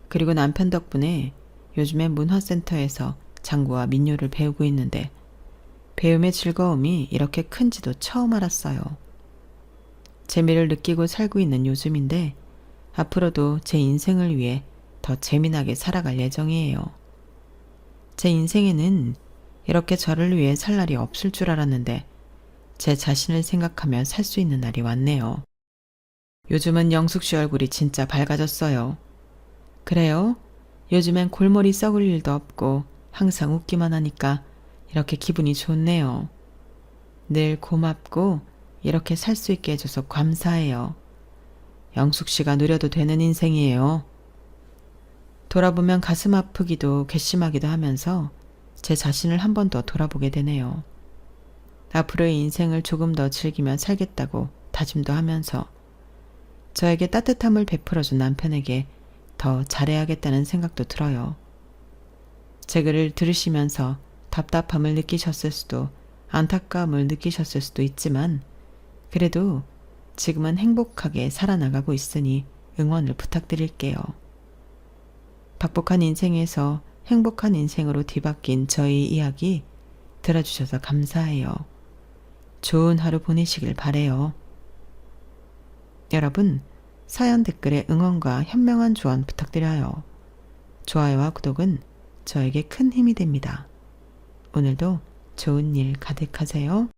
그리고 남편 덕분에 요즘엔 문화센터에서 장구와 민요를 배우고 있는데 배움의 즐거움이 이렇게 큰지도 처음 알았어요. 재미를 느끼고 살고 있는 요즘인데 앞으로도 제 인생을 위해 더 재미나게 살아갈 예정이에요. 제 인생에는 이렇게 저를 위해 살 날이 없을 줄 알았는데 제 자신을 생각하며 살 수 있는 날이 왔네요. 요즘은 영숙 씨 얼굴이 진짜 밝아졌어요. 그래요? 요즘엔 골머리 썩을 일도 없고 항상 웃기만 하니까 이렇게 기분이 좋네요. 늘 고맙고 이렇게 살 수 있게 해줘서 감사해요. 영숙 씨가 누려도 되는 인생이에요. 돌아보면 가슴 아프기도 괘씸하기도 하면서 제 자신을 한 번 더 돌아보게 되네요. 앞으로의 인생을 조금 더 즐기며 살겠다고 다짐도 하면서 저에게 따뜻함을 베풀어준 남편에게 더 잘해야겠다는 생각도 들어요. 제 글을 들으시면서 답답함을 느끼셨을 수도 안타까움을 느끼셨을 수도 있지만 그래도 지금은 행복하게 살아나가고 있으니 응원을 부탁드릴게요. 박복한 인생에서 행복한 인생으로 뒤바뀐 저희 이야기 들어주셔서 감사해요. 좋은 하루 보내시길 바래요. 여러분, 사연 댓글에 응원과 현명한 조언 부탁드려요. 좋아요와 구독은 저에게 큰 힘이 됩니다. 오늘도 좋은 일 가득하세요.